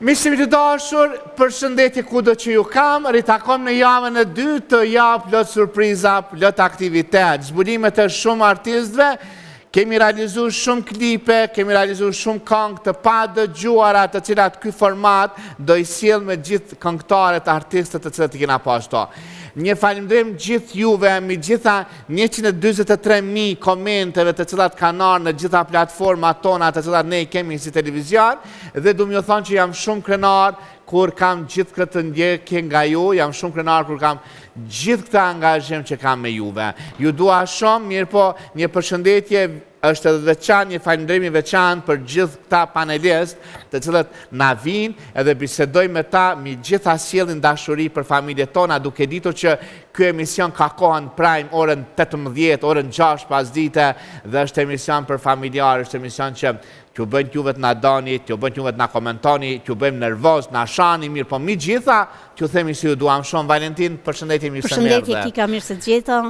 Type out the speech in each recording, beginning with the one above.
Miqtë të dashur, përshëndetje kudo që ju kam, ritakojmë në javën e dytë të javë plot surpriza, plot aktivitet, zbulimet e shumë artistëve, kemi realizuar shumë klipe, kemi realizuar shumë këngë të pa dëgjuara, të cilat ky format do i sjell me gjithë këngëtarët, artistët të cilët i kena pashto. Një falimderim gjithë juve, mi gjitha 143.000 komenteve të cilat kanë ardhur në gjitha platformat tona të cilat ne i kemi si televizion, dhe du m'ju thonë që jam shumë krenar kur kam gjithë këtë ndjekje nga ju, jam shumë krenar kur kam gjithë këtë angazhim që kam me juve. Ju dua shumë, mirë po një përshëndetje është edhe veçan, një falimderim i veçantë për gjithë këta panelistë të cilët na vinë edhe bisedoj me ta, mi gjitha sjellin dashuri për familjet tona, duke ditur që ky emision ka kohën prime orën 18, orën 6 pasdite dhe është emision për familjarë, është emision që t'ju bëjnë t'juve t'na doni, t'ju bëjnë t'juve t'na komentoni, t'ju bëjmë nervoz, na shani, mirë, po mi gjitha, t'ju themi si ju duam shumë. Valentin, përshëndetje mirë se erdhe. Përshëndetje Kika, mirë se gjeta.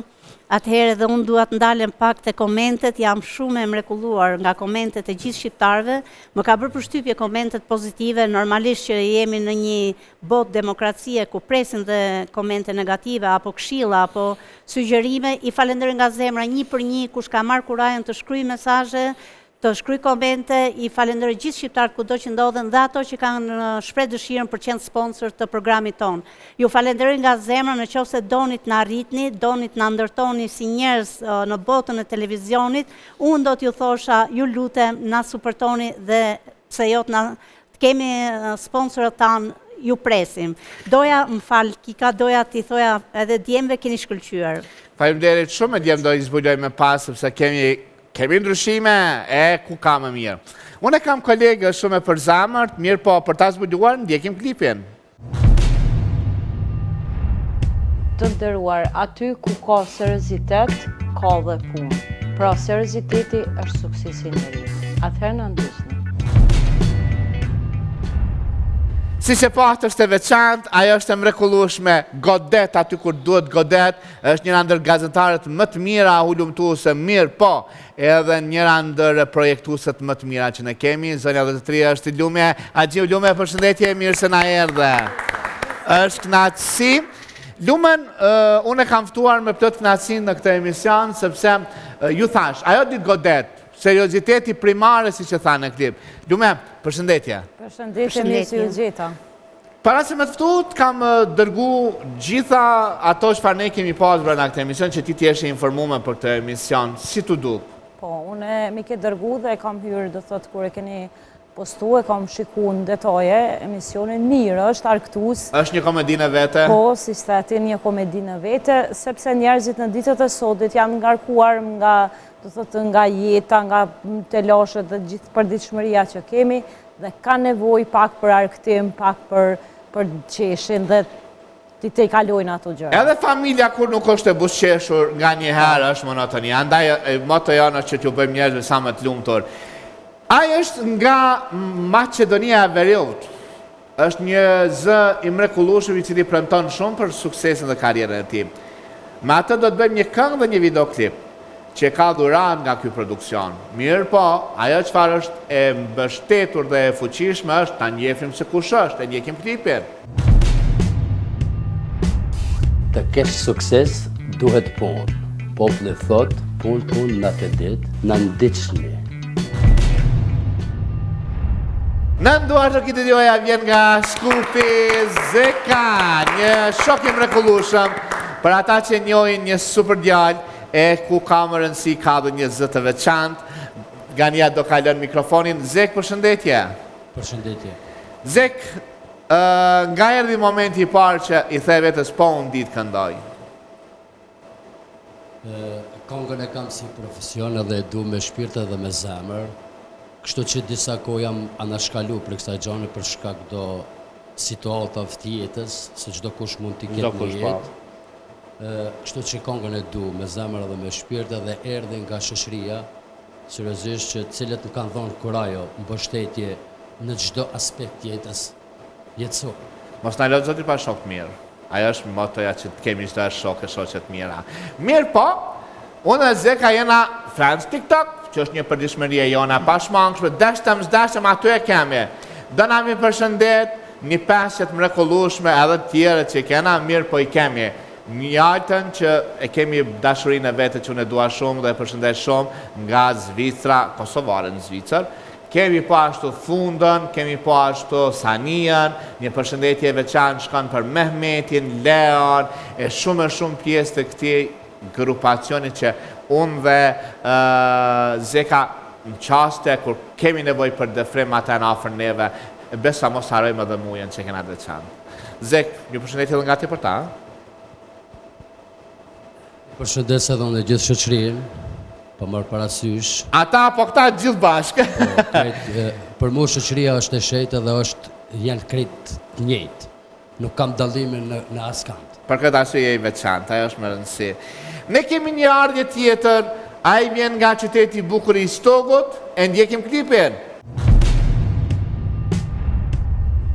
Atëherë dhe unë duat ndalem pak të komentet, jam shumë e mrekulluar nga komentet e gjithë shqiptarëve, më ka bërë përshtypje komentet pozitive, normalisht që jemi në një botë demokracie ku presin dhe komente negative, apo këshilla, apo sugjerime, i falenderoj nga zemra një për një, kush ka marrë kurajën të shkruaj mesazhe, të shkruaj komente, i falenderoj gjithë shqiptarët kudo që ndodhen dhe ato që kanë shpreh dëshirën për qenë sponsor të programit tonë. Ju falenderoj nga zemra nëse doni të na arritni, doni të na ndërtoni si njerëz në botën e televizionit, unë do t'ju thosha, ju lutem, na suportoni dhe pse jo të kemi sponsorët tanë, ju presim. Doja, më fal, Kika, doja t'i thoja edhe djemve keni shkëlqyer. Faleminderit shumë, e djem do i zbuloj me pas, sepse kemi ndryshime e ku ka më mirë. Unë e kam kolegë shumë e përzamërt, mirë po për ta zbuluar, ndjekim klipin. Të nderuar, aty ku ka seriozitet, ka dhe punë. Pra serioziteti është suksesi i njeriut. Atëherë na ndysni. Si që paht është e veçantë, ajo është e mrekullueshme, godet aty kur duhet godet, është njëra ndër gazetarët më të mira, hulumtuese mirë, po, edhe njëra ndër projektuesit më të mira që ne kemi, zonja 23 është Lume, Agjiu Lume, përshëndetje, mirë se na erdhe. Është kënaqësi. Lumen, unë e kam ftuar me plot kënaqësi në këtë emision, sepse ju thash, ajo ditë godet, serioziteti primare, si që tha në klip. Lume, përshëndetje. Përshëndetje, mirë se ju gjeta. Para se me të ftut, kam dërgu gjitha ato çfarë ne kemi pasur brenda këtë emision, që ti t'jeshe informuar për këtë emision. Si t'u duk? Po, unë mi ke dërgu dhe kam hyrë, do thotë, kur e keni postu, e kam shikuar në detaje, emisionin mirë, është argëtues. Është një komedi në vete? Po, si thati, një komedi në vete, sepse njerëzit në ditët e sodit janë ngarkuar nga, do thotë, nga jeta, nga telashet dhe gjithë përditshmëria që kemi, dhe ka nevojë pak për argëtim, pak për qeshin dhe ti kalojnë ato gjëra. Edhe familja kur nuk është e buzëqeshur nga një herë është monotoni. Andaj moto jonë është që t'ju bëjmë njerëzve sa më të lumtur. Ai është nga Maqedonia e Veriut. Është një zë i mrekullueshëm i cili premton shumë për suksesin dhe karrierën e tij. Me atë do të bëjmë një këngë dhe një videoklip që ka dhurat nga ky produksion. Mirë po, ajo çfarë është e mbështetur dhe e fuqishme është ta njefim se kush është, e ndjekim klipin. Të kesh sukses duhet punë. Populli thot, punë natë ditë, na ndiqni. Në nduar të këtë djoja vjen nga Shkupi Zeka, një shok i mrekullueshëm për ata që njohin një super djalë e ku ka më rëndësi ka dhe një zë të veçantë. Gania do kalon mikrofonin. Zek, përshëndetje. Përshëndetje. Zek, nga erdhi momenti i parë që i the vetës po unë ditë këndoj? Këngën e kam si profesion edhe e du me shpirtë edhe me zemër. Kështu që disa kohë jam anashkalu për kësaj gjane për shkak do situata vëtjetës, se çdo kush mund t'i ketë në jetë. Kështu që këngën e du me zemër edhe me shpirtë edhe erdhi nga shoqëria, seriozisht që cilët më kanë dhënë kurajo, mbështetje në çdo aspekt jetës jetësor. Mos na lë zoti pa shok mirë. Ajo është motoja që të kemi çdo shok e shoqe të mira. Mirë po, unë dhe Zeka jena fans TikTok, që është një përditshmëri e jona pashmangshme, dashtëm aty e kemi. Do na mi përshëndet një peshet mrekullueshme edhe të tjere që kena mirë, po I kemi njëjtën që e kemi dashurinë e vete që unë e dua shumë dhe e përshëndet shumë nga Zvicra, kosovare në Zvicër. Kemi po ashtu Fundën, kemi po ashtu Sanian, një përshëndetje veçantë shkon për Mehmetin, Leon, e shumë pjesë të këtij grupacioni që unë dhe Zeka në qaste kur kemi nevojë për dëfrim ata në afër neve, besa mos harojmë edhe mujen që kena veçantë. Zek, një përshëndetje edhe nga ti për ta? Përshëndes edhe unë gjithë shoqërinë, po marr parasysh. Ata po këta gjithë bashkë. Për mua shoqëria është e shejtë dhe janë krejt të njëjtë. Nuk kam dallime në askand. Për këtë arsye je I veçantë, ajo është më rëndësi. Ne kemi një ardhje tjetër, ai vjen nga qyteti I bukur I Stogut, e ndjekim klipin.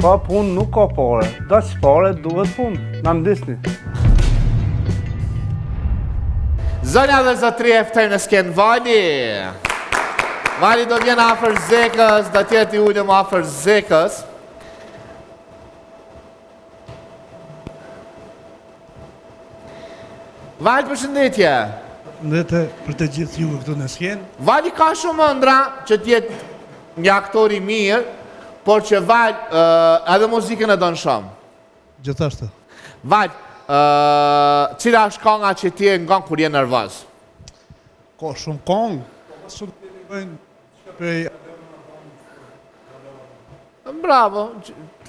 Pa punë nuk ka pare, da që pare duhet punë, në ndisni. Zonja dhe zotri e ftojmë në skenë Vali. Vali do vjen afër Zekës, do tjetë I ulëm afër Zekës. Vali, përshëndetje. Ndete për të gjithë juve këtu në skenë. Vali ka shumë ëndra që t'jetë një aktor I mirë, por që Vali edhe muzikën e donë shumë. Gjithashtë. Vali, cila është kënga që ti e ngon kur je nervoz? Ka shumë kongë. Shumë të një bëjnë shpej. Bravo.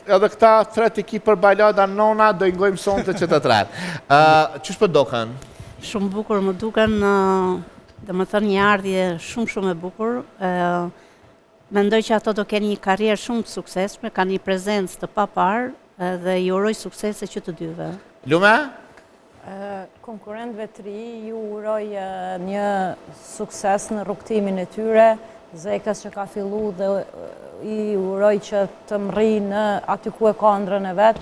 Edhe këta tret I ki për balada nona, do I ngojmë sonte që të tret. Qysh për doken? Shumë bukur më duken, dhe më thënë një ardhje shumë e bukur. Mendoj që ato do kenë një karrierë shumë të suksesshme, kanë një prezencë të papar dhe I uroj suksese që të dyve. Lume? Konkurentëve të ri ju uroj një sukses në rrugtimin e tyre, Zekës që ka fillu dhe I uroj që të mri në aty ku e ka ëndrrën e vetë.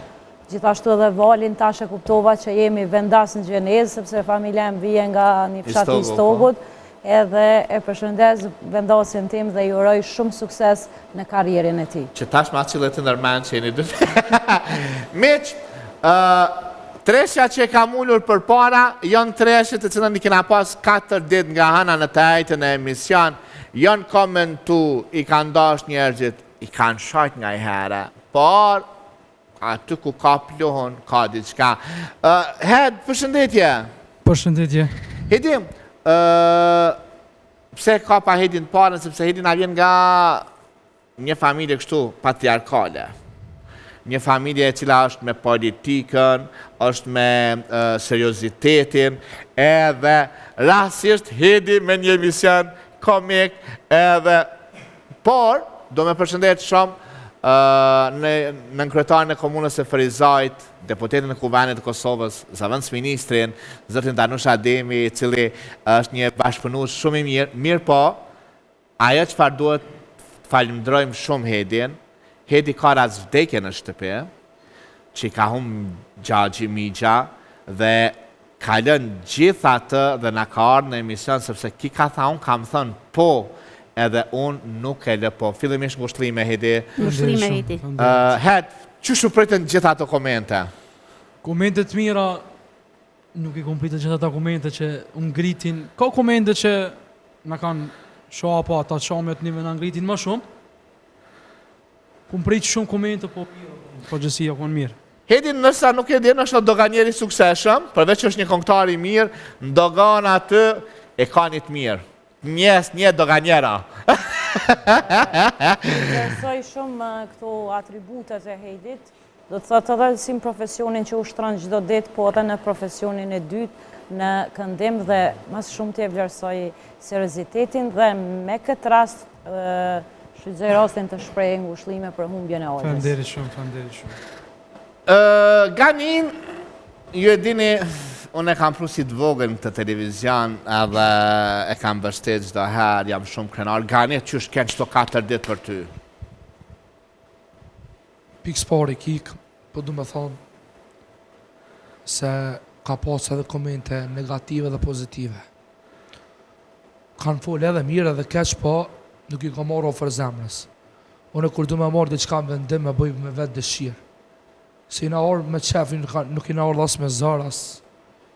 Gjithashtu edhe Valin tash e kuptova që jemi vendas në Gjenezë, sepse familja em vije nga një fshat I Stogut, edhe e përshëndes vendasin tim dhe I uroj shumë sukses në karrierin e tij. Që tash ma cilët të nërmen që jeni dy. Miq, treshja që e kam ullur për para, janë treshje të cilën I kena pas 4 ditë nga hana në të ajtën e emision, janë komentu, I kanë dash njerëzit, I kanë shajt nga I herë, por aty ku ka plohon, ka diçka. Hed, përshëndetje. Përshëndetje. Hedi, pse ka pa Hedin parën, sepse Hedi na vjen nga një familje kështu patriarkale. Një familje e cila është me politikën, është me seriozitetin, edhe rasisht Hedi me një emision komik, edhe por, do me përshëndet shumë në nënkryetarin e komunës e Ferizajt, deputetin e Kuvenit të Kosovës, zëvendës ministrin, zëtin Danush Ademi, I cili është një bashkëpunues shumë I mirë po, ajo çfarë duhet falimdrojmë shumë Hedin, Hedi ka ras vdekje në shtëpi, që I ka humbë gjagji migja dhe ka lënë gjithë atë dhe na ka ardhur në emision sepse ki ka tha unë kam thënë po, edhe unë nuk e lë po. Fillimisht ngushëllime Hedi. Ngushëllime Hedi. Het, që shupritën gjithë ato komente? Komente të mira, nuk I kompletë gjithë ato komente që ngritin. Ka komente që na kanë shoha po ata qamet një na ngritin më shumë. Kum prit shumë komente po gjësia konë mirë. Hedi nësa nuk e din është në doganjeri sukseshëm, përveç është një këngëtar I mirë, në dogan atë e ka një të mirë. Një doganjera. Besoj shumë këto atributet e Hedit, do të thotë edhe si profesionin që ushtron çdo ditë, po edhe në profesionin e dytë, në këndim dhe mas shumë të vlerësoj seriozitetin dhe me këtë rast shfrytëzoj rastin të shpreh ngushëllime për humbjen e Olës. Faleminderit shumë. Ganin, ju e dini, unë e kam pru si të vogël në të televizion edhe e kam vështet çdo herë, jam shumë krenar. Gani, qysh kënë qëto 4 ditë për ty? Pikë pari kik, po du me thonë se ka pas edhe komente negative dhe pozitive. Kanë folë edhe mirë edhe keq, po nuk I ka marrë ofër zemrës. Unë kur du me marrë diçka në vendim me bëj me vetë dëshirë. Se i na orë me qef, nuk i na orë as me zar,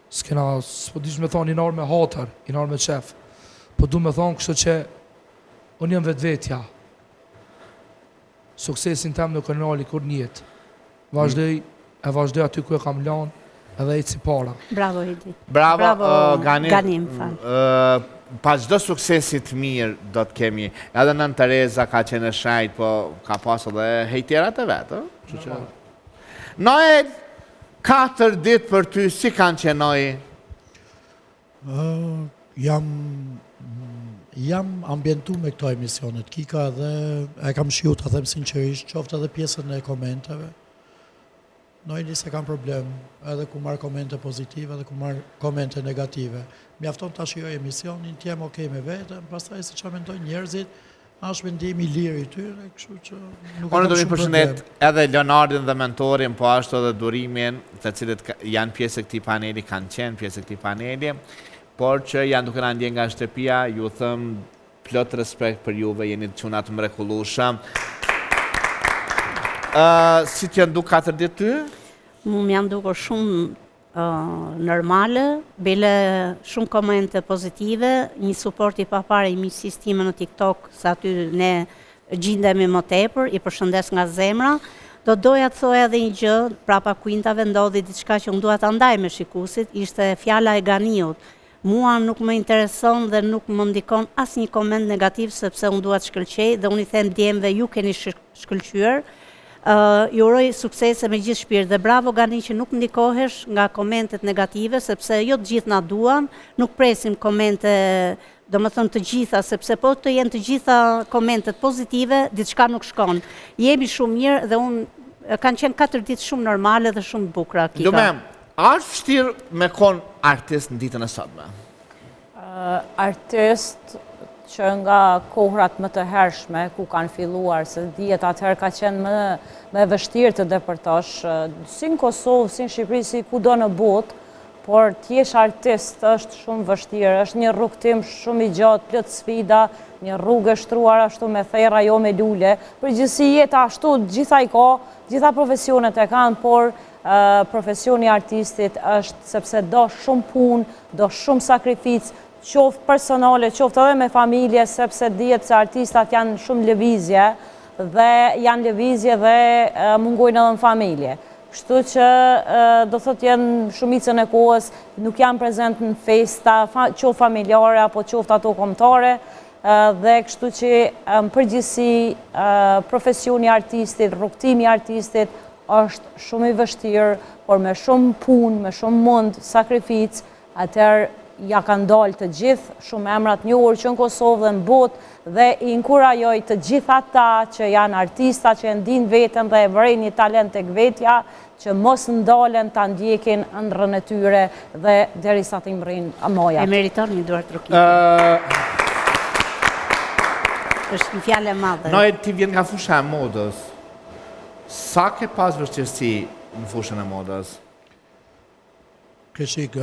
s'po dish me thonë i na orë me hatër, i na orë me qef. Po du me thonë kështu që unë jam vetë vetja. Suksesin tem nuk e nali kur njetë. Vazhdoj aty ku e kam lanë edhe eci para. Bravo, Edi. Bravo, Ganim, falë. Pa çdo suksesit mirë do të kemi. Edhe nën Tereza ka qenë shajt, po ka pas edhe hejtjerat e vetë. Noel, 4 ditë për ty, si kanë qenë Noel? Jam ambientu me këto emisionet, Kika, dhe e kam shiu të them sinqerisht, qoftë edhe pjesën e komenteve. Noeli se kam problem, edhe ku marrë komente pozitive, edhe ku marrë komente negative. Mjafton të shioj emisionin, t'jem okej me vetëm, pastaj se që mendojnë njerëzit, është mendimi i lirë i tyre, kështu që nuk Unë e do kam mi shumë përshëndet problem. edhe Leonardin dhe mentorin, po ashtu edhe Durimin, të cilët janë pjesë e këtij paneli, kanë qenë pjesë e këtij paneli, por që janë duke na ndjen nga shtëpia, ju them plot respekt për juve, jeni çuna të mrekullueshëm. Si të janë duke 4 ditë ty? Mu më janë dukur shumë normale, bile shumë komente pozitive, një suport i papare i miqësisë time në TikTok, sa aty ne gjindemi më tepër, i përshëndes nga zemra. Doja të thoja edhe një gjë, prapa kuintave ndodhi diçka që unë dua ta ndaj me shikuesit, ishte fjala e Ganiut. Mua nuk më intereson dhe nuk më ndikon asnjë koment negativ sepse unë dua të shkëlqej dhe unë i them djemve ju keni shkëlqyer. Ju uroj suksese me gjithë shpirt dhe bravo Gani që nuk ndikohesh nga komentet negative sepse jo të gjithë na duan, nuk presim komente, domethënë të gjitha, sepse po të jenë të gjitha komentet pozitive, diçka nuk shkon. Jemi shumë mirë dhe unë kanë qenë 4 ditë shumë normale dhe shumë bukura. Lumem, është vështirë me kon artist në ditën e sotme? Artist që nga kohrat më të hershme, ku kanë filluar, se dihet atëherë ka qenë më vështirë të depërtosh, si në Kosovë, si në Shqipëri, si kudo në botë, por t'jesh artist është shumë vështirë, është një rrugtim shumë i gjatë, plot sfida, një rrugë e shtruar ashtu me thera, jo me lule. Përgjithësi jeta ashtu, gjitha i ka, gjitha profesionet e kanë, por profesioni artistit është sepse do shumë punë, do shumë sakrificë, qoftë personale, qoftë edhe me familje, sepse dihet se artistat janë shumë lëvizje dhe janë lëvizje dhe mungojnë edhe në familje. Kështu që do thot janë shumicën e kohës, nuk janë prezent në festa, qoftë familjare apo qoftë ato kombëtare, dhe kështu që në përgjithësi profesioni artistit, rrugtimi artistit është shumë i vështirë, por me shumë punë, me shumë mund, sakrificë, atëherë ja kanë dalë të gjithë, shumë emrat njohur që në Kosovë dhe në botë dhe i inkurajoj të gjithë ata që janë artista, që e ndin veten dhe e vërej një talent tek vetja, që mos ndalen ta ndjekin ëndrrën e tyre dhe derisa të mrrin moja. E meriton një duar trokiti. Është një fjalë e madhe. Noel, ti vjen nga fusha e modës. Sa ke pas vështirësi në fushën e modës? Këshik,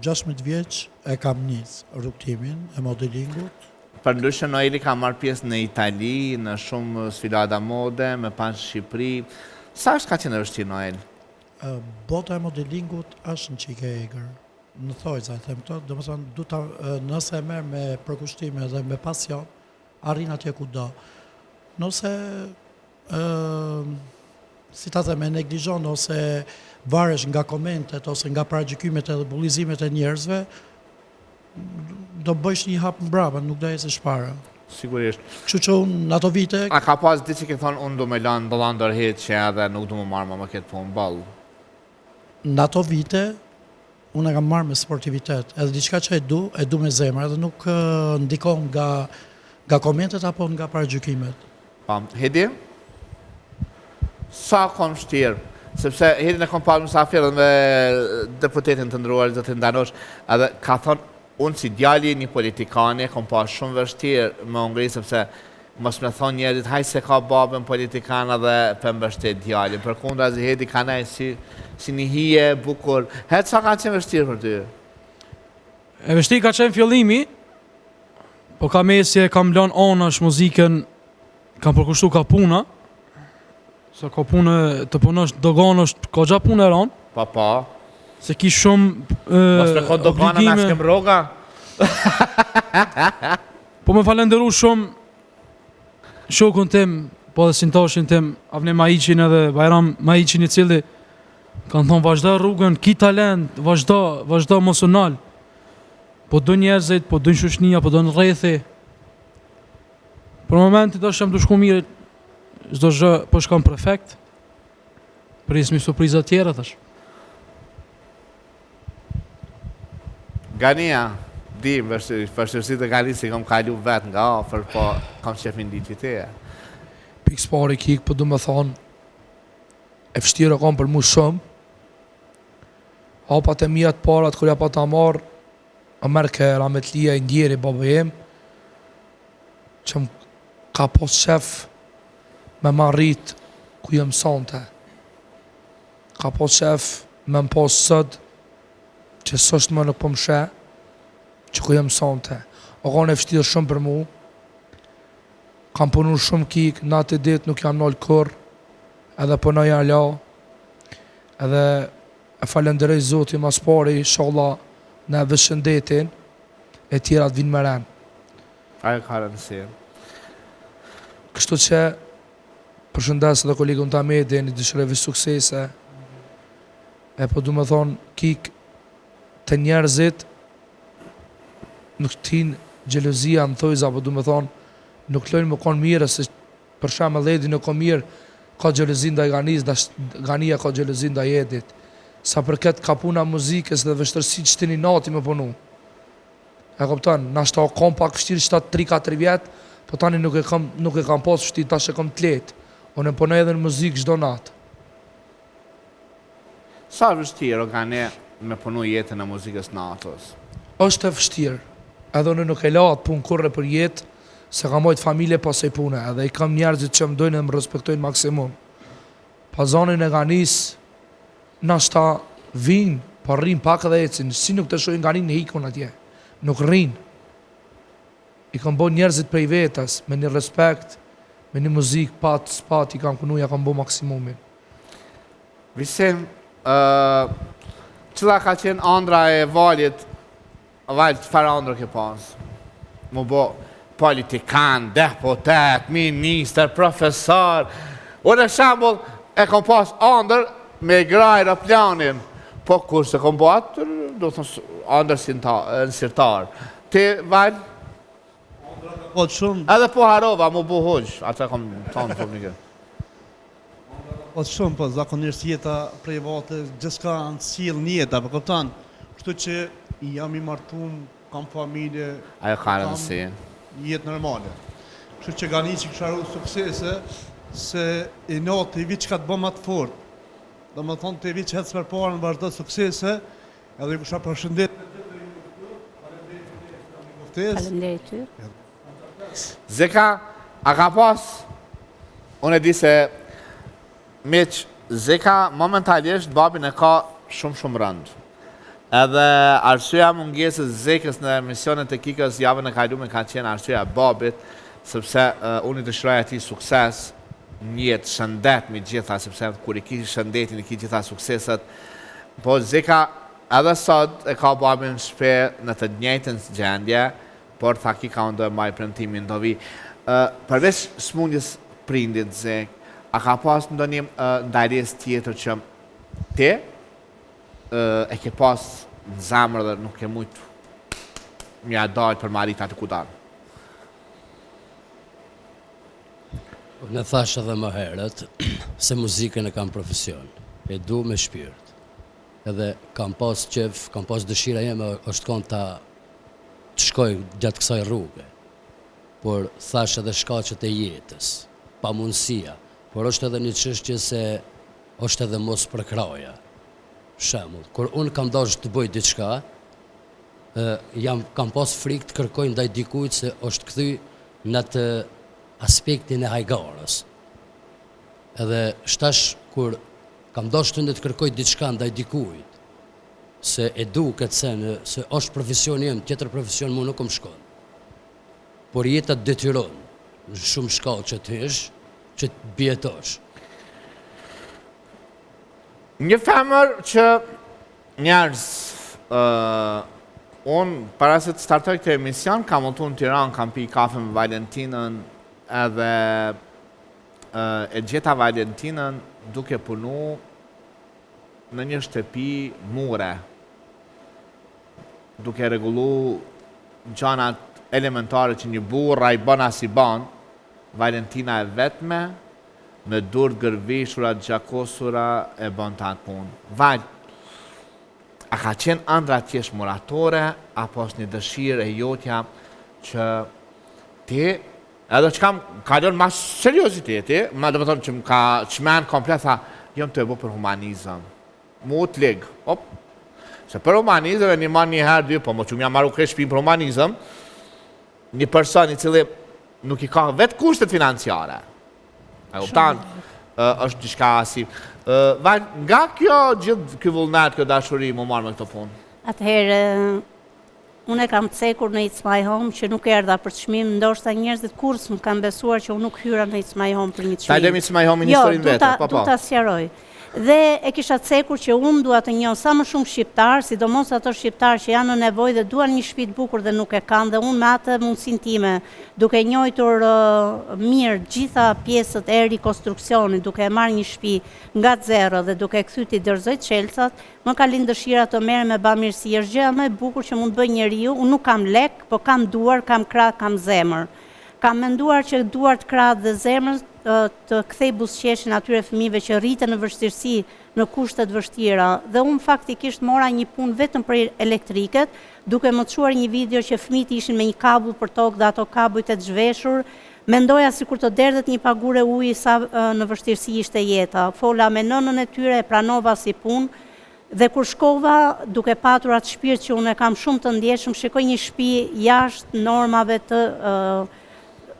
16 vjeç e kam nisë rrugtimin e modelingut. Përndryshe Noeli ka marrë pjesë në Itali, në shumë sfilada mode, me pas Shqipëri. Sa është ka qenë vështirë Noel? Bota e modelingut është në qike e egër. Në thojza e them këto, domethënë nëse e merr me përkushtime dhe me pasion, arrin atje ku do. Nëse si ta them, e neglizhon ose varesh nga komentet ose nga paragjykimet edhe bullizimet e njerëzve, do bëjsh një hap mbrapa, nuk do ecësh para. Sigurisht. Kështu që unë në ato vite... A ka pas ditë që ke thonë, unë du me lanë bëllan dërhet që edhe nuk du me marrë më këtë punë ballë? Në ato vite, unë e kam marrë me sportivitet, edhe diçka që e du me zemër, edhe nuk ndikon nga komentet apo nga paragjykimet. Hedi? Sa kom shtirë? Sepse Hedi në kom parë mësafirë me deputetin të ndruar, zotin Danosh, edhe ka thonë, unë si djali një politikane, kom parë shumë vështirë me Ungri, sepse mos me thonë njerëzit, haj se ka babën politikana dhe për mbështet djali. Për kundra zi Hedi ka nej si një hije bukur. Hetë sa ka qenë vështirë për ty? E vështirë ka qenë fillimi, po ka mesje kam lënë anash muzikën kam përkushtu ka puna, se ka punë të punosh dogan është ka gja punë e ranë, Pa. se ki shumë Mos me kod dogana na obligime. s'kem rroga. Po me falenderu shumë shokun tim, po dhe sintashin tim, Avni Majiqin edhe Bajram Majiqin i cili kanë thonë vazhda rrugën, ki talent, vazhda mosonal. Po do njerëzit, po do në shushnia, po do në rrethi. Për momentit është jam të shku mirë, çdo gjë po shkon perfekt. Prismi surpriza tjera thash. Gania, di vështirësitë e Ganisë si kam kalu vetë nga afër, po kam qefin ditë teja. Pikë s'pari kik, po du me thonë, e vështirë kam për mu shumë. Hapat e mija të parat, kërja pa ta marë, a merë ke Rametlia i ndjeri, babë jem, që më ka pos shef me ma rrit ku jem sante. Ka pos shef me më pos sëd, që sështë më nuk po më she, që ku jem sante. O ka në vështirë shumë për mu, kam punu shumë kik, natë e ditë nuk jam nëllë kur, edhe punoj ala, edhe e falenderoj Zotin mas pari, inshallah në vëshëndetin, e tjera të vinë më ren. Ajo ka rëndësi. Kështu që, përshëndes edhe kolegun të Amedin, i dëshirevi suksese, e po du me thonë, kik të njerëzit, nuk tin gjelozia më thojza, po du me thonë, nuk lojnë më konë mirë, se për shemë Edhi nuk konë mirë, ka gjelozin da i Ganis, Gania ka gjelozin da i Edit. Sa përket ka puna muzikës dhe vështërsi që tini nati me punu. E kupton, nashta o kom pak vështirë që ta 3-4 vjetë, po tani nuk e kam pas vështirë, tash e kam të letë. Unë e punoj edhe në muzikë çdo natë. Sa vështirë o Gani me punu jetën e muzikës natës? Është e vështirë, edhe unë nuk e la atë punë kurre për jetë, se kam mojtë familje pas e pune, edhe i kam njerëzit që më dojnë dhe më respektojnë maksimum. Pa zonin e Ganis, nashta vinë, pa rrinë pak edhe ecin, si nuk të shojnë Ganin në hikun atje, nuk rrinë. I kam bo njerëzit prej vetës, me një respekt, me një muzikë, pat, spat, i kam punu, ja kam bo maksimumin. Visim, cila ka qenë andra e valit, çfarë andrë ke pas? Mu bo politikan, deputet, minister, profesor. Unë e shambull e kom pas andrë me grajra planin, po kur se kom bo atër, do të thënë andrë nësirtar. Ti, Val? Po të shumë, Edhe po harova, mu bu huq, atë kom thonë për një kërë. po të shumë, po zakonisht jeta private, gjithka në cilë njeta, po këptan, kështu që jam i martum, kam familje, Ajo ka rëndësi. jetë normale. Kështu që Gani që kësharu suksese, se i natë i vi që ka të bëma të fort. Do më thonë të i vi që hecë për parë në vazhdo suksese, edhe i kësha përshëndet. Faleminderit ty. Zeka, a ka pas, unë e di se miq, Zeka momentalisht babin e ka shumë rëndë. Edhe arsyeja mungesës Zekës në emisionet e Kikës javën e kalume ka qenë arsyeja babit, sepse unë i dëshiroj atij sukses, një jetë shëndet me gjitha, sepse kur i ki shëndetin, i ki gjitha sukseset. Po Zeka edhe sot e ka babin shpe në të njëjtën gjendje, por tha ki ka ndoj maj premtimin do vi. Përveç smundjes prindit Zek, a ka pas ndonjë ndajrjes tjetër që ti e ke pas në zemër dhe nuk ke mujtë mja dajt për marit atë kudan? Në thash edhe më herët, se muzikën e kam profesion, e du me shpirt. Edhe kam pas qef, kam pas dëshira jeme është konë ta të shkoj gjatë kësaj rrugë. Por thash edhe shkaqet e jetës, pa mundësia, por është edhe një çështje se është edhe mos përkraja. Shemull, kur unë kam dashur të bëj diçka, kam pas frikë të kërkoj ndaj dikujt se është kthy në atë aspektin e hajgarës. Edhe shtash kur kam dashur të kërkoj diçka ndaj dikujt, se e duket se është profesioni im, tjetër profesion mu nuk më shkon. Por jeta detyron, shumë shkallë që të hysh, që të bjetosh. Një femër që njerëz, unë para se të startoj këtë emision, kam udhëtuar në Tiranë, kam pi kafe me Valentinën, edhe e gjeta Valentinën duke punu në një shtëpi mure, duke rregullu gjanat elementare që një burra i bën as i bën. Valentina e vetme, me dur gërveshura, gjakosura, e bën të atë punë. Val, a ka qenë ëndra tjesh muratore, apo është një dëshirë e jotja që ti, edhe që kam kalon mas seriositeti, ma do më thonë që më ka qmen komplet, tha, jam të e bu për humanizëm. Mu të ligë, op. Se për humanizëm e një man një herë, dy, po më që më jam marru kërë shpim për humanizëm, një person i cili nuk i ka vetë kushtet financiare. E uptan, është diçka asi. Nga kjo gjithë kjo vullnet, kjo dashuri, më marrë me këto punë? Atëherë, unë e kam cekur në It's My Home që nuk erdha për çmim, ndoshta njerëzit kurrë më kanë besuar që unë nuk hyra në It's My Home për një çmim. Ta lëm It's My Home në historinë vetë, po. Jo, du ta sqaroj. Dhe e kisha cekur që unë dua të njoh sa më shumë shqiptar, sidomos ato shqiptar që janë në nevojë dhe duan një shtëpi të bukur dhe nuk e kanë, dhe unë me atë mundësinë time, duke njohur mirë gjitha pjesët e rikonstruksionit, duke e marrë një shtëpi nga zero dhe duke e kthyr ti dorëzoj çelçat, më ka lind dëshira të merrem me bamirësi. Është gjëja më e bukur që mund të bëjë njeriu. Unë nuk kam lek, po kam duar, kam krah, kam zemër. Kam menduar që duart, krahët dhe zemrën të kthej buzëqeshin atyre fëmijëve që rriten në vështirësi, në kushte të vështira. Dhe unë faktikisht mora një punë vetëm për elektriket, duke më çuar një video që fëmijët ishin me një kabull për tokë dhe ato kabujt e të zhveshur. Mendoja sikur të derdhet një pagure uji sa në vështirësi ishte jeta. Fola me nënën e tyre, e pranova si punë. Dhe kur shkova, duke patur atë shpirt që unë e kam shumë të ndjeshëm, shikoj një shtëpi jashtë normave të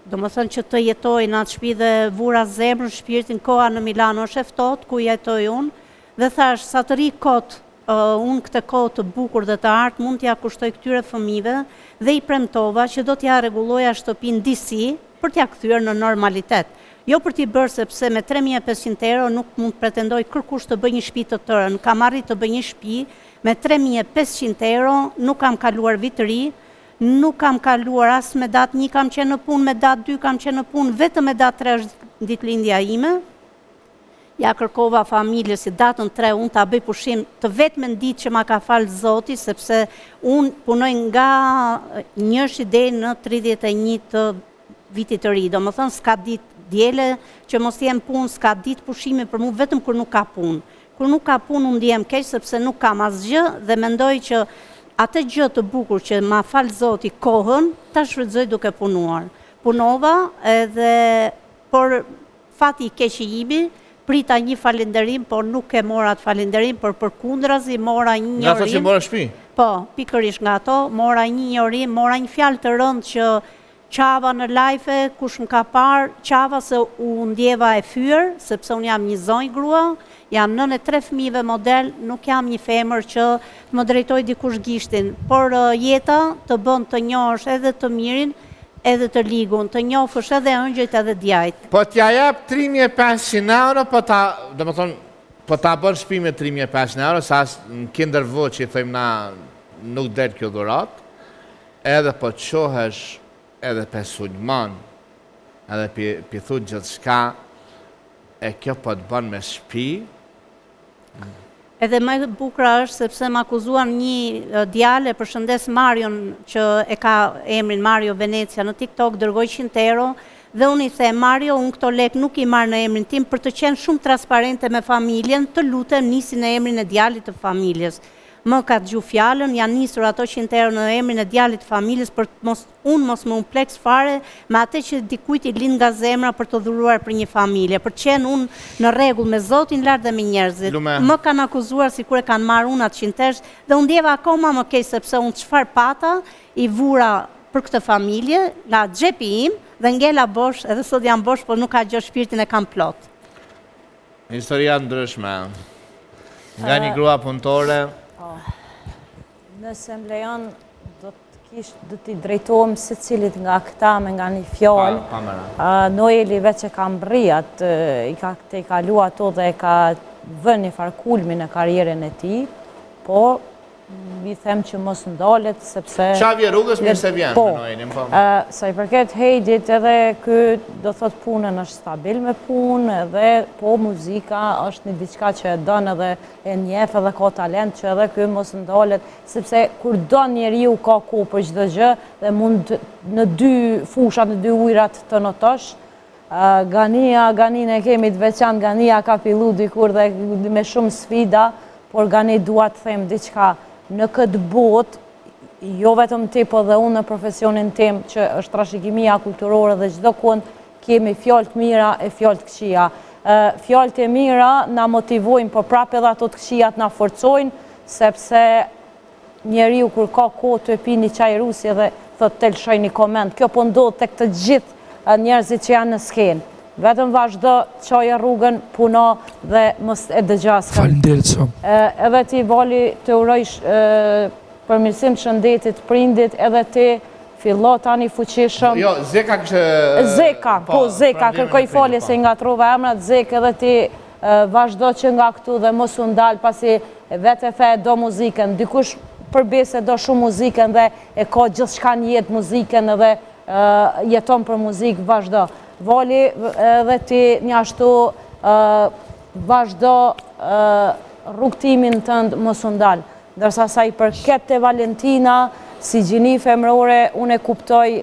do më thënë që të jetoj në atë shtëpi dhe vura zemrën, shpirtin, koha në Milano është e ftohtë, ku jetoj unë, dhe thash, sa të ri kot, unë këtë kohë të bukur dhe të artë, mund t'ja kushtoj këtyre fëmijëve, dhe i premtova që do t'ja rregulloja shtëpinë disi për t'ja kthyer në normalitet. Jo për t'i bërë sepse me 3.500 euro nuk mund të pretendoj kërkush të bëj një shtëpi të tërë. Nuk kam arrit të bëj një shtëpi me 3.500 euro, nuk kam kaluar vit të ri, nuk kam kaluar as me datë 1 kam qenë në punë, me datë 2 kam qenë në punë, vetëm me datë 3 është ditëlindja ime. Ja kërkova familjes si datën 3 unë ta bëj pushim të vetmen ditë që ma ka falë Zoti, sepse unë punoj nga 1 deri në 31 të vitit të ri. Do më thënë s'ka ditë djele që mos jem punë, s'ka ditë pushime për mu vetëm kur nuk ka punë. Kur nuk ka punë unë ndihem keq sepse nuk kam asgjë dhe mendoj që atë gjë të bukur që ma falë Zoti kohën, ta shfrytëzoj duke punuar. Punova edhe, por fati i keq i imi, prita një falenderim, por nuk e mora atë falenderim, por përkundrazi mora një njorim. Nga ato që mora shtëpi? Po, pikërisht nga ato, mora një njorim, mora një fjalë të rëndë që qava në live, kush më ka parë, qava se u ndjeva e fyër, sepse unë jam një zonjë grua, jam nën e 3 fëmijëve model, nuk jam një femër që të më drejtoj dikush gishtin, por jeta të bën të njohësh edhe të mirin, edhe të ligun, të njofësh edhe ëngjëjt edhe djajt. Po t'ja jep 3.500 euro, po ta bën shtëpi me 3.500 euro, sa në Kindervë që i thëjmë na nuk del kjo dhurat, edhe po të qohesh edhe pe sulman, edhe pi thu gjithë shka, e kjo po të bën me shtëpi. Edhe më e bukura është sepse më akuzuan një djalë, përshëndes Marion që e ka emrin Mario Venecia në TikTok, dërgoj 100 euro dhe unë i them Mario, unë këto lek nuk i marr në emrin tim për të qenë shumë transparente me familjen, të lutem nisi në emrin e djalit të familjes. Më ka dëgju fjalën, janë nisur ato 100 euro në emrin e djalit të familjes për unë mos më umpleks fare me atë që dikujt i lind nga zemra për të dhuruar për një familje, për të qenë unë në rregull me Zotin lart dhe me njerëzit. Më kanë akuzuar sikur e kanë marrë unë atë 100 euro dhe unë ndjeva akoma më keq sepse unë çfarë pata i vura për këtë familje nga xhepi im dhe ngela bosh, edhe sot jam bosh, por nuk ka gjë, shpirtin e kam plot. Historia ndryshme. Nga një grua punëtore. Nëse më lejon, do të Kisht do t'i drejtohem se cilit nga këta me nga një fjallë. Noeli veç e ka mbrijat, i ka kalu ato dhe e ka vën një farkulmin e karjerën e ti, po i them që mos ndalet, sepse... Qavje rrugës mirë se vjen, me Noelin, po. Sa i përket Hejdit edhe kë do thot punën është stabil me punë, edhe po muzika është një diçka që e dënë edhe e njef edhe ka talent që edhe kë mos ndalet, sepse kur do njeriu ka ku për çdo gjë dhe mund në dy fushat, në dy ujrat të notosh. Ganin e kemi të veçantë, Gania ka fillu dikur dhe me shumë sfida, por Gani dua të them diçka në këtë botë, jo vetëm ti, po dhe unë në profesionin tim, që është trashëgimia kulturore dhe çdo kund kemi fjalë të mira e fjalë të këqija. Fjalët e mira na motivojnë, por prapë edhe ato të këqijat na forcojnë, sepse njeriu kur ka kohë të pi një çaj rusi dhe thotë të lëshoj një koment. Kjo po ndodh tek të gjithë njerëzit që janë në skenë. Vetëm vazhdo, qoje rrugën, puno dhe mos e dëgjas. Faleminderit shumë. Edhe ti, Vali, të urojsh përmirësim të shëndetit, prindit, edhe ti fillo tani fuqishëm. Jo, Zeka kështë... Zeka, Zeka, kërkoj falje se nga trova emrat, Zeka edhe ti vazhdo që nga këtu dhe mos u ndal, pasi vetë e the do muzikën, dikush përbese do shumë muzikën dhe e ka gjithçka në jetë muzikën edhe jeton për muzikë, vazhdo. Vali, edhe ti njashtu vazhdo rrugtimin tënd mos u ndal. Ndërsa sa i përket te Valentina, si gjini femrore, unë e kuptoj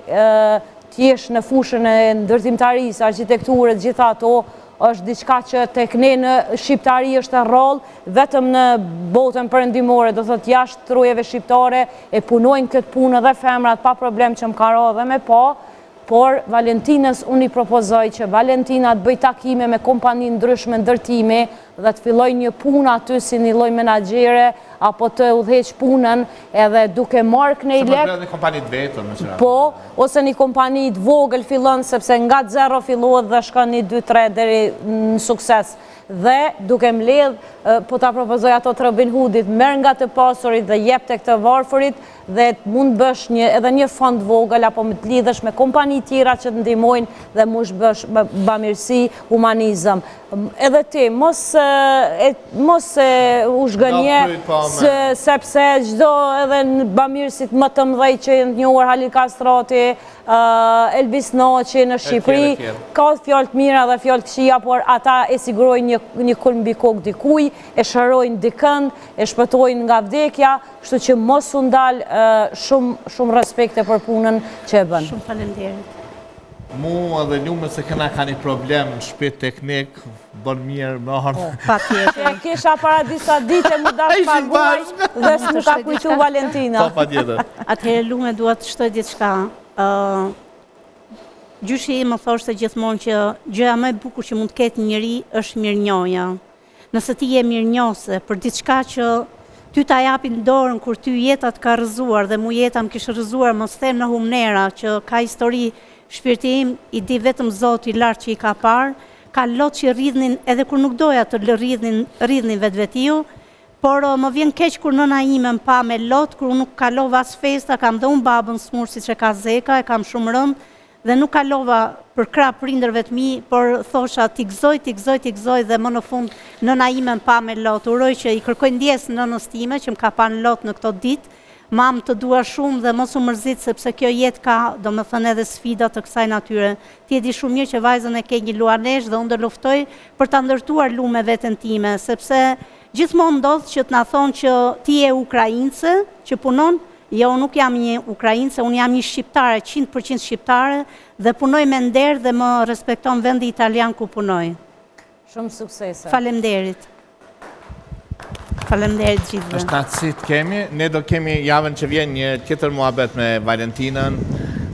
t'jesh në fushën e ndërtimtarisë, arkitekturët, gjitha ato, është diçka që tek ne në shqiptari është e rrollë, vetëm në botën perëndimore, do thot jashtë trujeve shqiptare, e punojnë këtë punë dhe femrat pa problem që më ka rrodhë dhe me po, por Valentinës unë i propozoj që Valentina të bëj takime me kompani ndryshme ndërtimi dhe të filloj një punë aty si një lloj menaxhere apo të udhëheq punën edhe duke marrë kënej lek. Se më kompani të vetën, me qëra. Po, ose një kompani të vogël fillon, sepse nga zero fillohet dhe shkon 1, 2, 3 deri në sukses. Dhe duke mbledh, po ta propozoj ato të Robin Hoodit, merr nga të pasurit dhe jep tek të varfërit dhe mund bësh edhe një fond vogël apo më të lidhesh me kompani tjera që të ndihmojnë dhe mund bësh bamirësi, humanizëm. Edhe ti, mos u zhgënje, sepse çdo edhe në bamirësit më të mëdhej që janë të njohur, Halil Kastrati, Elvis Noçi në Shqipëri, ka fjalë të mira dhe fjalë të këqija, por ata e sigurojnë një kul mbi kokë dikuj, e shërojnë dikën, e shpëtojnë nga vdekja, kështu që mos u ndal, shumë respekte për punën që e bën. Shumë faleminderit. Mu edhe lume se këna ka një problem në shpit teknik, bën mirë më orë. Pa tjetër. Kisha para disa dite më dash paguaj dhe s'mu ka kujtu Valentina. Pa tjetër. Atëherë lume duhet të shtoj diçka. Gjyshi më thoshte gjithmonë që gjëja më e bukur që mund të ketë njëri është mirënjohja. Nëse ti je mirënjohse për diçka që ty ta japin dorën kur ty jeta të ka rrëzuar dhe mu jeta më kishë rrëzuar, mos them në humnera që ka histori shpirti im, i di vetëm Zoti i lartë që i ka parë, ka lot që rridhnin edhe kur nuk doja të rridhnin vetvetiu, por më vjen keq kur nëna ime më pa me lot, kur nuk kalova as festa, kam dhe unë babën smur si që ka Zeka, e kam shumë rënd, dhe nuk kalova për krah prindërve të mi, por thosha t'i gëzoj dhe më në fund nëna ime më pa me lot. Uroj që i kërkoj ndjes nënës time që më ka pa në lot në këto ditë. Mam të dua shumë dhe mos u mërzit sepse kjo jetë ka, do më thënë edhe sfida të kësaj natyre. Ti e di shumë mirë që vajzën e ke një luanesh dhe unë do luftoj për ta ndërtuar lume veten time, sepse gjithmonë ndodh që të na thonë që ti je ukraince që punon. Jo, nuk jam një ukraince, unë jam një shqiptare, 100% shqiptare dhe punoj me nder dhe më respekton vendi italian ku punoj. Shumë suksese. Faleminderit. Faleminderit gjithëve. Është natësit kemi, ne do kemi javën që vjen një tjetër muhabet me Valentinën.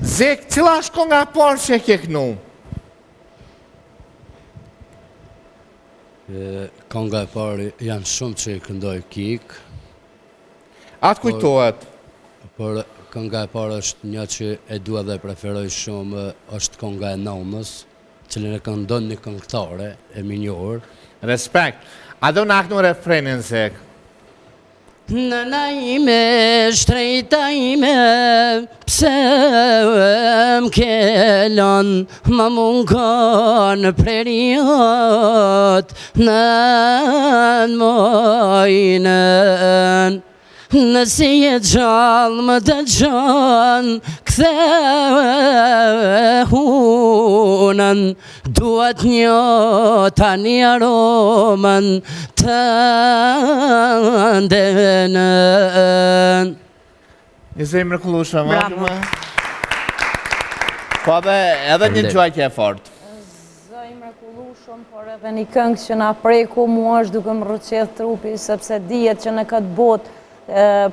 Zek, cila është konga parë që e ke kënu? Konga e parë janë shumë që i këndoj kik. Atë kujtohet? Por konga e parë është një që e dua dhe preferoj shumë, është konga e Nomës, cilën e këndon një këngëtare e minjohur. Respekt. A do në aknu refrenin, Zek? Nëna ime, shtrejta ime, pse m'kelon, ma mungon preriot në mojnën. Nësi e gjallë më të gjanë, këthe hunën, duat një tani aromën të ndenën. Një zëj mrekullueshme, Bravo. Po edhe një gjojtje e fort. Zëj mrekullueshëm, por edhe një këngë që na preku mua është duke më rrëqedh trupi, sepse dihet që në këtë botë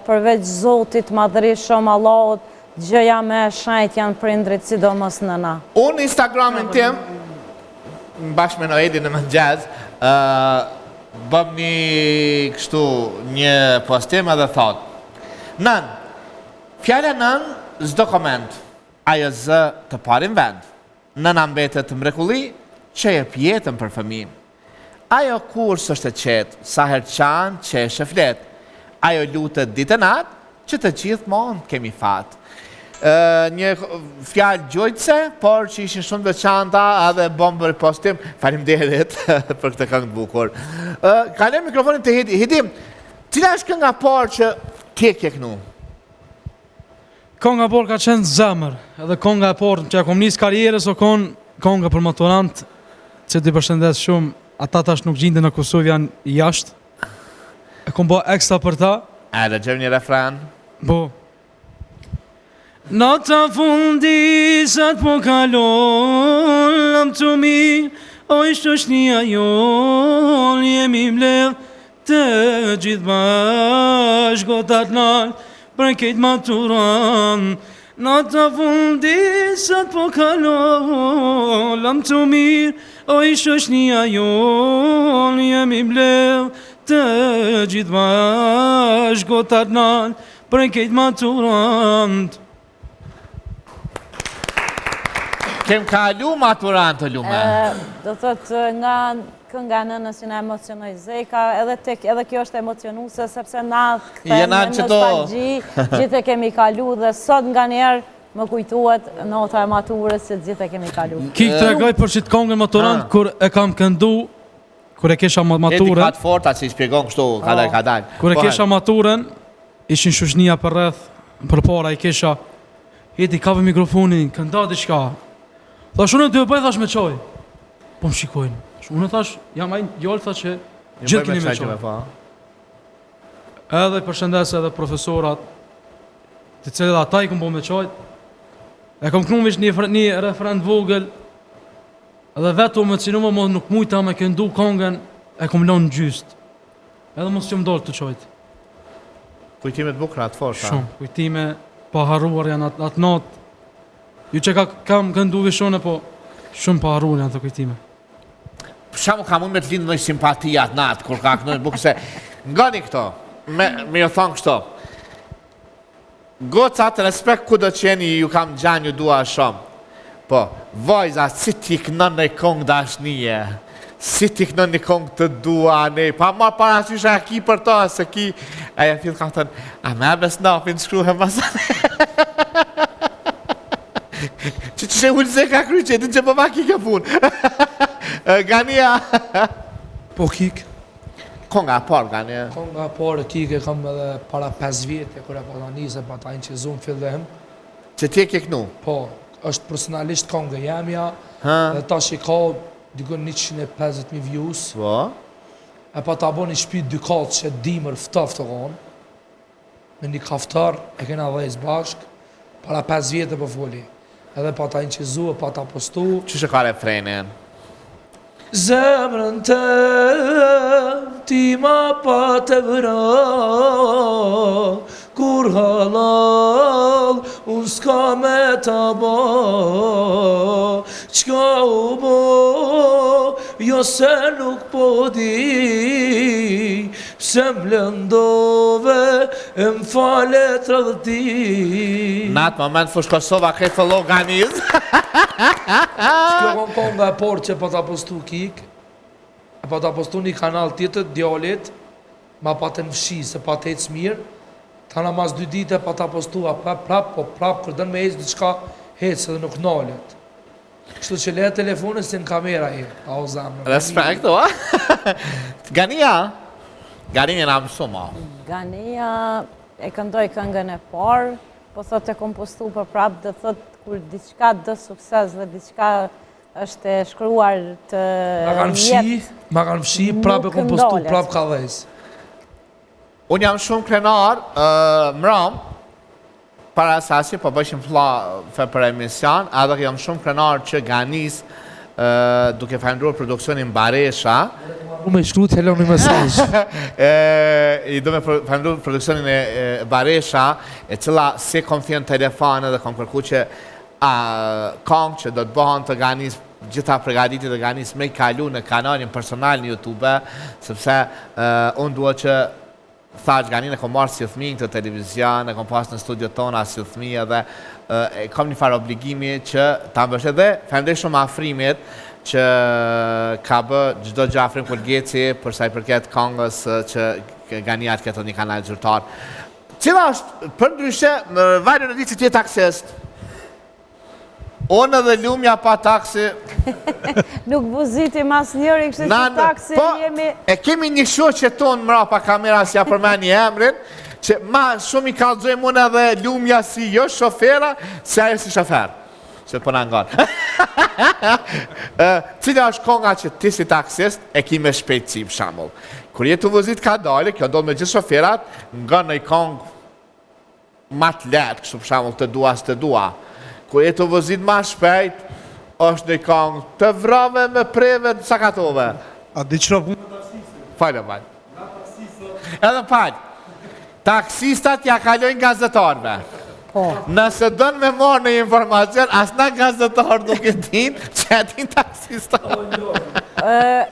përveç Zotit madhërisëm Allahut, gjëja më e shenjtë janë prindrit, sidomos nëna. Unë Instagramin tim, bashkë me Noedi në mëngjes, bëm një postim edhe thot. Nën, fjalla nën zdo koment, ajo zë të parin vend. Nëna mbetet mrekulli, që e pjetën për fëmijë. Ajo kur s'është e qetë, sa her qanë që e shëflet. Ajo lutët ditë natë, që të gjithë mund kemi fatë. Një fjalë gjojtëse, por që ishin shumë veçanta edhe bombër postim. Faleminderit për këtë këngë bukur. Kalem mikrofonin të Hedi. Hedi, cila është kënga parë që ke kënu? Konga por ka qenë zemër, edhe konga e por që e kom njës karierës o konga për maturant, që t'i përshëndes shumë, ata tash nuk gjinde në Kosovë janë jashtë. E kom bo ekstra për ta. E, dhe gjëm një refren. Po. Nata fundi sa t'po kalon, lam të mi, o ishtë është një ajon, jemi mledh të gjithë bashkë, gotat nalë, për kejtë maturan. Nata fundi sa t'po kalon, lam të mirë, o ishtë është një ajon, jemi mledh të gjithë bashkë, gotat nalë, për kejtë maturant. Kem kalu maturant të lume. Do thëtë nga kënga nënës që na emocionoj Zeka, edhe kjo është emocionuse, sepse na këthem në nostalgji, gjithë e kemi kalu dhe sot nga njerë më kujtuat nota e maturës që gjithë e kemi kalu. Ki të regoj për qitë kongën maturant, kur e kam këndu, kur e kesha maturën. Edi katë forta që i shpjegon kështu, kadaj. Kur e kesha maturën, ishin shushnia për rreth, për para i kesha, Edi kape mikrofonin, kënda diçka. Thash unë të bëj thash me qoj. Po më shikojnë. Unë thash, jam ajnë gjallë thash që gjithë keni me qoj. Edhe përshëndes edhe profesorat, të cilë dhe ata i këm po me qoj. E kom kënu vish një referent vogël, edhe vetu me cinu më nuk mujta me këndu kongën, e kom lonë gjyst. Edhe mos që më dollë të qojt. Kujtimet bukra atë forta. Shumë, kujtime pa haruar janë atë natë. Ju që kam këndu vishone, po shumë pa haruar janë të kujtime. Shamu ka mund me të lindë në simpatia atë natë, kur ka kënojnë bukë se nga një këto, me jo thonë kështo. Gocat, respekt ku do qeni, ju kam gjanë, ju dua shumë. Po, vojza, si ti kënën në kongë dashnije, si ti kënën në kongë të dua, ne, pa ma parasysha e ki për to, se ki, aja fillë kam thënë, a me abes napin shkruhe masane. Që ullë Zeka kry që edhin që përma kike punë. Gania. Po kik. Konga par, Gania. Konga par e kik e kam edhe para 5 vjetë, kër e pata njëse, pata një që zonë fillim. Që ti e ke kënu? Po, është personalisht konga jemja, dhe ta që i ka dikon 150.000 views. Po. E pa ta bo një shpit dykat që dimër ftaf të konë, me një kaftar, e kena dhejës bashk, para 5 vjetë për foli. Edhe pa ta inqizu, pa ta postu. Që që ka refrenin? Zemrën të ti ma pa të vëra, kur halal unë s'ka me ta ba, qka u bo, jo se nuk po di, pse m'lëndove, e m'falet rëdhti. Në atë moment fush Kosova këtë fëllo Ganiz. Kjo kom konga e por që pa ta postu kik, e pa ta postu një kanal tjetër, djallit, ma pa të nëfshi, se pa të ecë mirë, ta na mas 2 dite pa ta postua prap, kur dënë me ecë diçka hecë edhe nuk nalet. Kështu që le telefonën si në kamera i, a o zamë. Respekt, o? Gania na mësuma. Gania e këndoj këngën e parë, po thot e kom postu për prap, dhe thot kur diçka dë sukses dhe diçka është e shkruar të jetë. Ma kanë fshi, prap e kom postu, prap ka dhejs. Unë jam shumë krenar, mram, para asasi, po bëshim për emision, edhe jam shumë krenar që Ganis, duke falendruar produksionin Baresha. Unë me shkru të helon një mesazh. I do me falendruar produksionin e Baresha, e cila se kom thjenë telefon edhe kom kërku që kong që do të bëhen të Ganis, gjitha pregaditit e Ganis me i kalu në kanalin personal në YouTube, sepse unë duhet që thash Ganin e kom marrë si thëmi të televizion, e kom pas në studio tona si thëmi edhe kom një farë obligimi që ta mbështet dhe falendej shumë afrimit që ka bë çdo gjë afrim Kulgeci për sa i përket këngës që Ganiat këtë një kanal zyrtar. Cila është për ndryshe në vajrën e ditë që ti je taksist? Unë edhe Lumja pa taksi. Nuk buziti mas njëri, kështë që taksi jemi... E kemi një shoqe tonë mra pa kamera si ja përmen një emrin, që ma shumë i kallëzojmë unë edhe Lumja si jo shofera, se ajo si shofer. Që të përna nganë. Cila është konga që ti si taksist e ki me shpejtësi për shambull. Kur jetu vëzit ka dali, kjo ndodhë me gjithë shoferat, nga në i kongë matë letë, kështu për shambull të dua së të dua. Kur jetu vëzit ma shpejt, është në i kongë të vrave me preve të sakatove. A di qëra punë të taksistë? Falë. Edhe falë. Taksistat ja kalojnë gazetarve. Nëse dënë me morë në informacion, asna gazetar nuk e din që e din taksistat.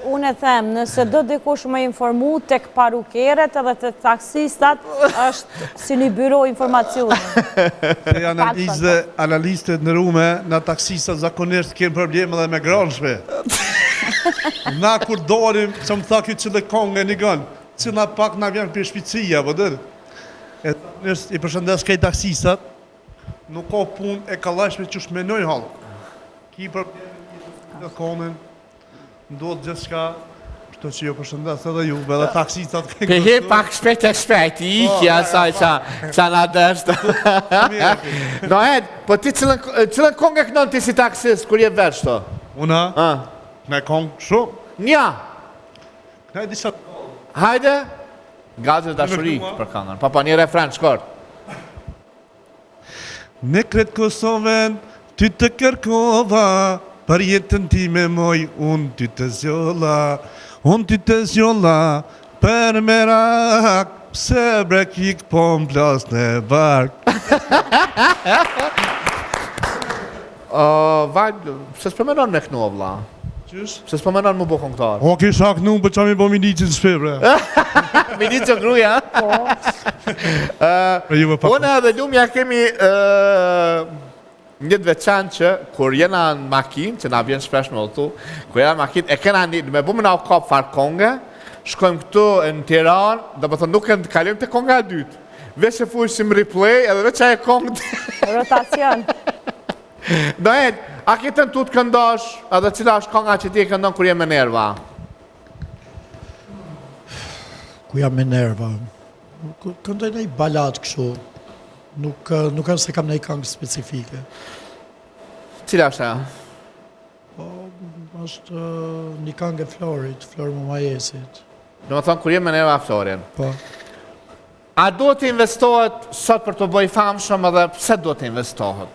Unë e them, nëse do dikush më informu të parukeret edhe të taksistat, është si një byro informacioni. Se analistet në rume, na taksistat zakonisht kemë probleme dhe me granshme. Na kur dorim, që më tha kjo që dhe kongë e një gënë, që na pak na vjen për shpicia, vëdër. E zakonisht i përshëndes kej taksistat, nuk ka pun e kalashme që shmenoj halë. Ki probleme në konën, ndodhë gjithë shka, shto që jo përshëndes edhe ju, edhe taksistat kënë Këhi pak shpejt, i ikja saj qa na dështë. No Ed, po ti cilën kongë e kënon ti si taksist, kur je veç to? Una? Me kongë shumë? Nja? Këna e disa... Hajde? Gazës dashurik për kongën, papa një refren shkort. Ne kretë Kosovën, ty të kërkova, për jetën ti me moj, unë ty të zjolla, për merak, pse brekik po më plas në bark. Vajt, se s'pëmenon me kënu, vla? Qysh? Se s'pëmenon mu bo këngëtar? O, kisha kënu, për qa mi bo minicin shpebre. Minicin gruja? Unë edhe Lumja kemi një të veçan që kur jena në makinë, që na vjen shpesh me otu, kur jena në makinë, e kena një, me bumë na u kap farë konge, shkojmë këtu në Tiranë, dhe më thonë nuk e në të kalim të konga e dytë. Veç e fushim replay, edhe veç e kongë të... Rotacion. Do e, a kitën tu të këndosh, edhe cila është konga që ti e këndon kur jem me nerva? Ku jam me nerva? Këndoj në i balat kështu. Nuk është se kam në i këngë specifike. Cila është ajo? Po, është një këngë e Florit, Flor Mumajesit. Do më thonë, kur jem me nerva Florin. Po. A do të investohet sot për të bëj famshëm edhe pse do të investohet?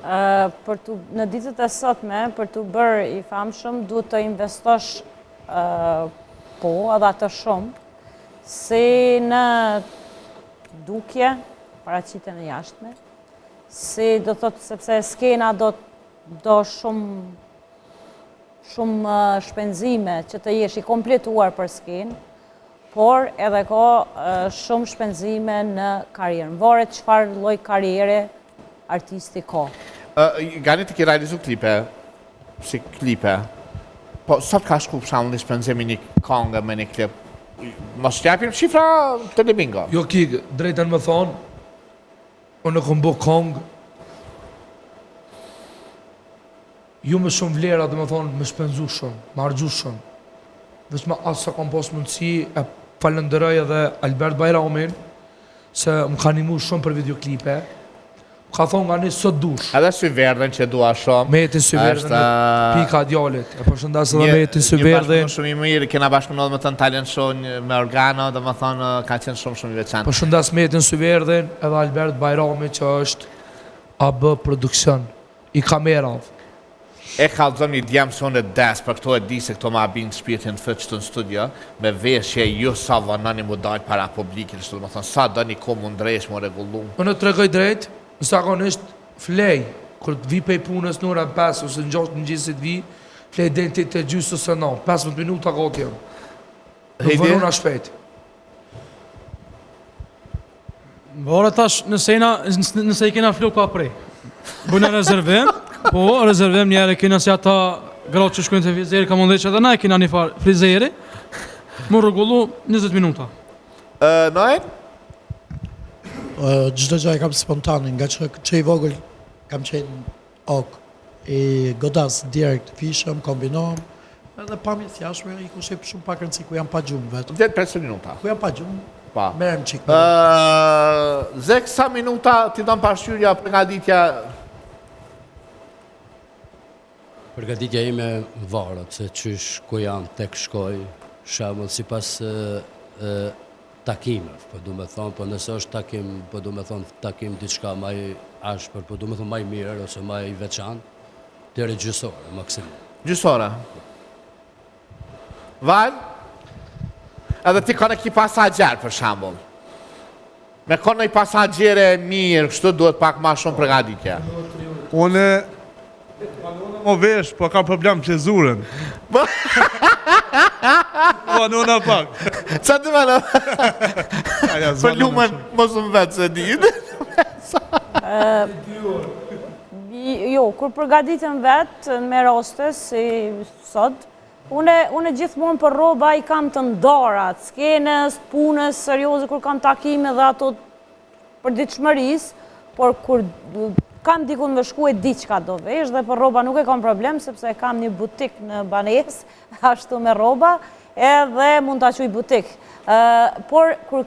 Në ditët e sotme, për të bërë i famshëm, duhet të investosh po, edhe atë shumë, si në dukje, paraqitjen e jashtme, si do thotë sepse skena do shumë shpenzime që të jesh i kompletuar për skenë, por edhe ka shumë shpenzime në karierën. Varet çfarë lloj karriere artisti ka. Gani të ki realizu klipe, si klipe, po sot ka shku për shembull një shpenzimi një këngë me një klip, mos japim shifra telebingo. Jo ki, drejtën më thonë, unë e kom bo kongë, ju më shumë vlera dhe më thonë më shpenzu shumë, më argju shumë. Veç ma asë sa kom pas mundësi, e falenderoj edhe Albert Bajramin, se më ka nimu shumë për videoklipe. Ka thonë nga një sot dush. Edhe Syverdhen që dua shumë. Metin Syverdhen, pika djallit. E përshëndas edhe Metin Syverdhen. Një bashkëpunim shumë i mirë, kena bashkëpunuar me të talent show me organo, dhe më thonë ka qenë shumë i veçantë. Përshëndas Metin Syverdhen edhe Albert Bajrami që është AB Produksion, i kamerave. E kallëzëm një djemë se unë e des, për këto e di se këto ma binë shpirtin fëtë që të në studio, me veshje ju sa vënani mu dalë para publikin, që të më thonë, sa do një ko mu ndrejsh, mu regullu. Unë të regoj drejt, në zakonisht flej, kër të vi pej punës në orën 5 ose në 6 në gjithësit vi, flej dentit të gjysë ose 9, 15 minuta gati jam. Në vëruna shpejt. Vore tash, nëse i kena flu ka prej. Bëna rezervim, po rezervim njerë kena si ata gratë që shkujnë të vizeri, ka mundet që edhe na e kena një farë frizeri, mu rregullu 20 minuta. Nojnë? Gjithë gjaj kam spontane, nga që i vogël kam qenë ok, i godas direkt, fishëm, kombinohem, edhe pamjes jashme, i ku shqip shumë pak rëndësi ku jam pa gjumë vetë. 10-15 minuta. Ku jam pa gjumë, Pa. merem qikë. Zek, sa minuta ti do në pashqyrja përgatitja? Përgatitja ime varet, se qysh ku janë tek shkoj, shemull si pas takime, po du me thonë, po nëse është takim, po du me thonë takim diçka maj ashpër, po du me thonë maj mirë, ose maj veçan, deri gjysore, maksimum. Gjysore. Val? Edhe ti kone ki pasagjer, për shambull. Me kone i pasagjere mirë, kështu duhet pak ma shumë përgatitja. Unë më vesh, po kam problem që zurën. Po, në pak. Qa të më në? Për lumën, mos më vetë se ditë. Jo, kur përgatitëm vetë me rostes, si sot, unë gjithmonë për roba i kam të ndarat, skenës, punës, serioze, kur kam takime dhe ato për ditëshmëris, por kur kam dikun me shku e di qka do vesh, dhe për roba nuk e kam problem, sepse kam një butik në Banes, ashtu me roba, edhe mund të aquj butik. Por, kur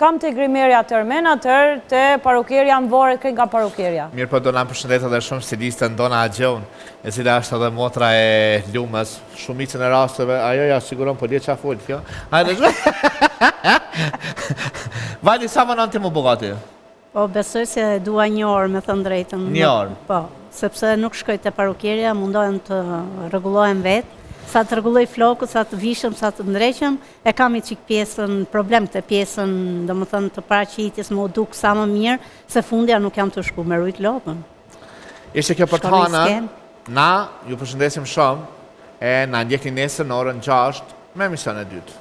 kam të grimerja tërmen, atër të parukerja më vore kënë nga parukerja. Mirë, po do në përshëndet edhe shumë stilistën Dona Agjon, e cila është edhe motra e lumës, shumicën e rastëve, ajo ja siguron, po dje qa full, kjo? Hajde, Vali, sa më nënë ti më bugati? Po, besoj se dua një orë, me thënë drejtën. Një orë? Po, sepse nuk shkoj të parukirja, mundohem të rregullohem vetë, sa të rregulloj flokët, sa të vishëm, sa të ndreqëm, e kam i qik pjesën, problem të pjesën, do më thënë të paraqitjes, më duk sa më mirë, se fundja nuk jam të shku me rujt lopën. Ishte kjo për tonën, na ju përshëndesim shumë, e na ndjekni nesër në orën 6 me emision e dytë.